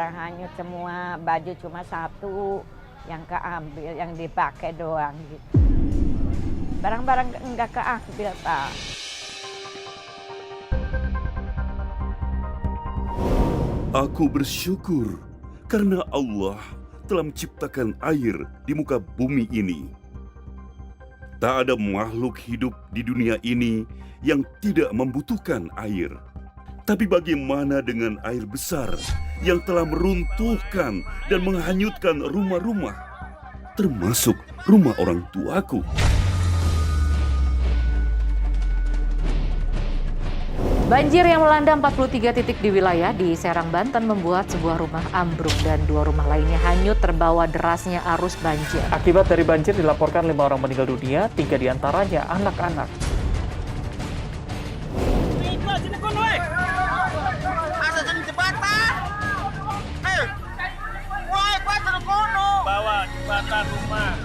barang-barang hanyut semua, baju cuma satu yang keambil, yang dipakai doang gitu. Barang-barang enggak keambil, Pak. Aku bersyukur karena Allah telah menciptakan air di muka bumi ini. Tak ada makhluk hidup di dunia ini yang tidak membutuhkan air. Tapi bagaimana dengan air besar yang telah meruntuhkan dan menghanyutkan rumah-rumah, termasuk rumah orang tuaku? Banjir yang melanda 43 titik di wilayah di Serang, Banten membuat sebuah rumah ambruk dan 2 rumah lainnya hanyut terbawa derasnya arus banjir. Akibat dari banjir dilaporkan 5 orang meninggal dunia, 3 diantaranya anak-anak. Bawa jembatan rumah.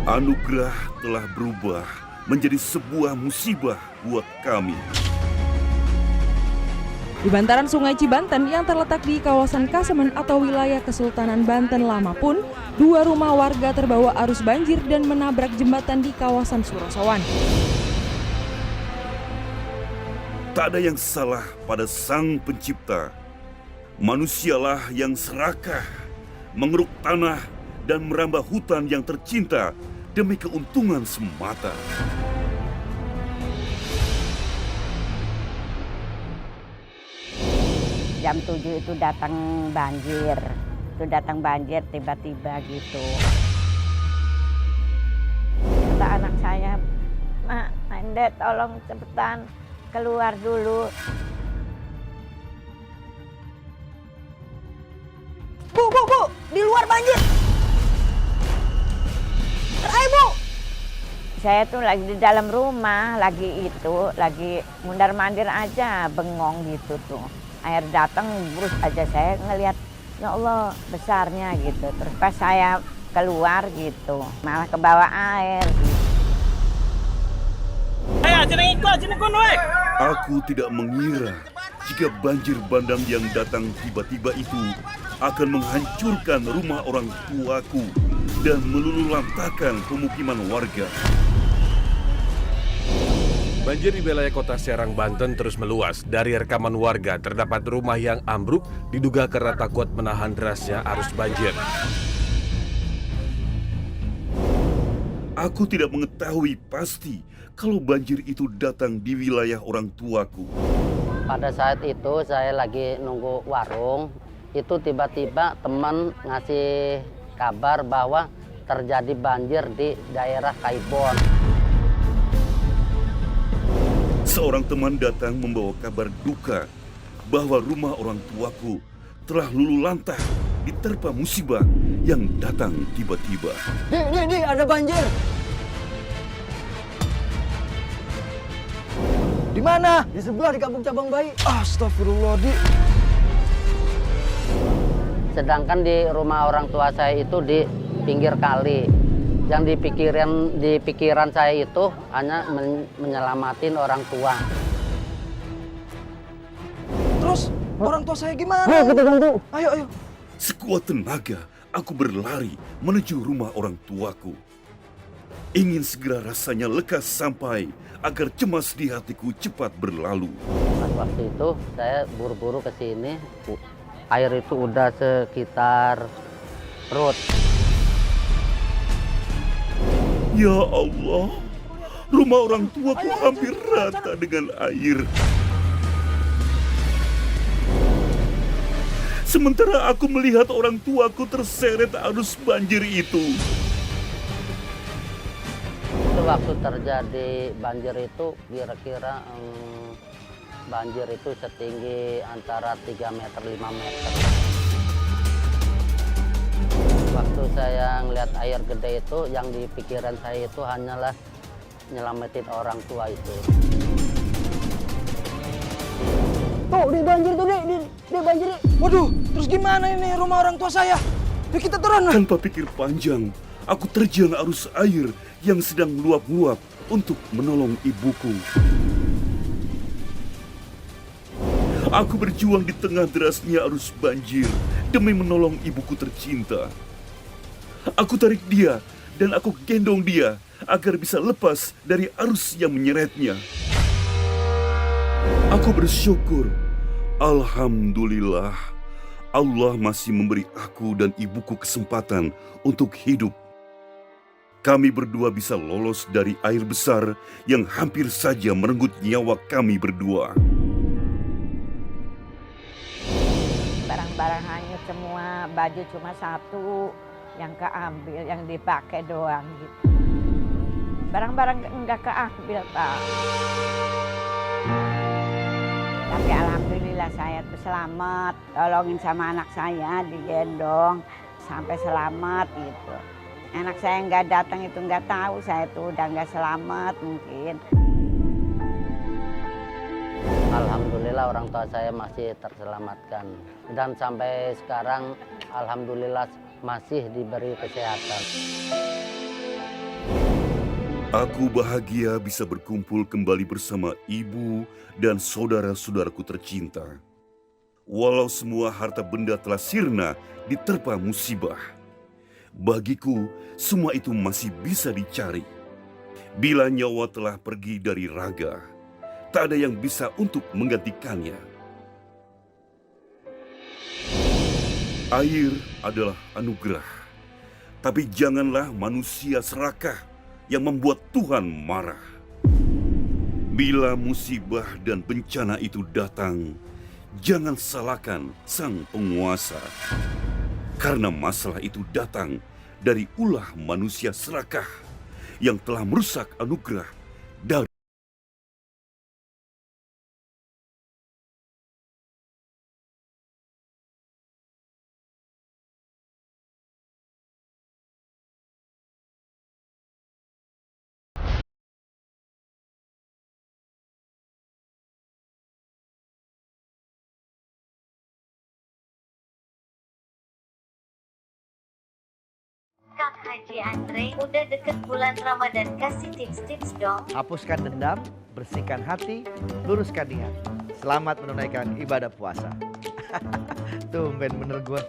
Anugerah telah berubah menjadi sebuah musibah buat kami. Di bantaran Sungai Cibanten yang terletak di kawasan Kasemen atau wilayah Kesultanan Banten Lama pun, 2 rumah warga terbawa arus banjir dan menabrak jembatan di kawasan Surosowan. Tak ada yang salah pada Sang Pencipta. Manusialah yang serakah, mengeruk tanah dan merambah hutan yang tercinta demi keuntungan semata. Jam 7 itu datang banjir. Itu datang banjir tiba-tiba gitu. Kata anak saya, "Mak, Anda tolong cepetan keluar dulu." Bu, di luar banjir. Ayo, Bu. Saya tuh lagi di dalam rumah, lagi mundar-mandir aja, bengong gitu tuh. Air datang, terus aja saya ngelihat, ya Allah besarnya gitu. Terus pas saya keluar gitu, malah ke bawah air. Aku tidak mengira jika banjir bandang yang datang tiba-tiba itu akan menghancurkan rumah orang tuaku dan meluluhlantahkan pemukiman warga. Banjir di wilayah kota Serang, Banten terus meluas. Dari rekaman warga, terdapat rumah yang ambruk diduga karena takut menahan derasnya arus banjir. Aku tidak mengetahui pasti kalau banjir itu datang di wilayah orang tuaku. Pada saat itu saya lagi nunggu warung, itu tiba-tiba teman ngasih kabar bahwa terjadi banjir di daerah Kaibon. Seorang teman datang membawa kabar duka bahwa rumah orang tuaku telah luluh lantah diterpa musibah yang datang tiba-tiba. Di, ada banjir. Di mana? Di sebelah, di Kampung Cabang Bayi. Astagfirullah, Di. Sedangkan di rumah orang tua saya itu di pinggir kali. Yang di pikiran saya itu hanya menyelamatin orang tua. Terus orang tua saya gimana? Kita bantu. Ayo. Sekuat tenaga, aku berlari menuju rumah orang tuaku. Ingin segera rasanya lekas sampai agar cemas di hatiku cepat berlalu. Waktu itu saya buru-buru ke sini. Air itu udah sekitar perut. Ya Allah, rumah orang tuaku hampir rata dengan air. Sementara aku melihat orang tuaku terseret arus banjir itu. Waktu terjadi banjir itu kira-kira banjir itu setinggi antara 3 meter 5 meter. Waktu saya ngeliat air gede itu, yang di pikiran saya itu hanyalah nyelamatin orang tua itu. Tuh, di banjir tuh, di banjir. Waduh, terus gimana ini rumah orang tua saya? Yuk kita turun. Tanpa pikir panjang, aku terjang arus air yang sedang meluap-luap untuk menolong ibuku. Aku berjuang di tengah derasnya arus banjir demi menolong ibuku tercinta. Aku tarik dia dan aku gendong dia agar bisa lepas dari arus yang menyeretnya. Aku bersyukur, alhamdulillah, Allah masih memberi aku dan ibuku kesempatan untuk hidup. Kami berdua bisa lolos dari air besar yang hampir saja merenggut nyawa kami berdua. Barang-barang hanyut semua, baju cuma satu yang keambil, yang dipakai doang gitu. Barang-barang enggak keambil, Pak. Tapi alhamdulillah saya tuh selamat, tolongin sama anak saya, digendong sampai selamat gitu. Anak saya nggak datang itu nggak tahu saya tuh udah nggak selamat mungkin. Alhamdulillah orang tua saya masih terselamatkan. Dan sampai sekarang alhamdulillah masih diberi kesehatan. Aku bahagia bisa berkumpul kembali bersama ibu dan saudara-saudaraku tercinta. Walau semua harta benda telah sirna diterpa musibah, bagiku semua itu masih bisa dicari. Bila nyawa telah pergi dari raga, tak ada yang bisa untuk menggantikannya. Air adalah anugerah, tapi janganlah manusia serakah yang membuat Tuhan marah. Bila musibah dan bencana itu datang, jangan salahkan sang penguasa. Karena masalah itu datang dari ulah manusia serakah yang telah merusak anugerah dari Kang Haji Andre, udah deket bulan Ramadan, kasih tips-tips dong. Hapuskan dendam, bersihkan hati, luruskan niat. Selamat menunaikan ibadah puasa. Tumben bener gua.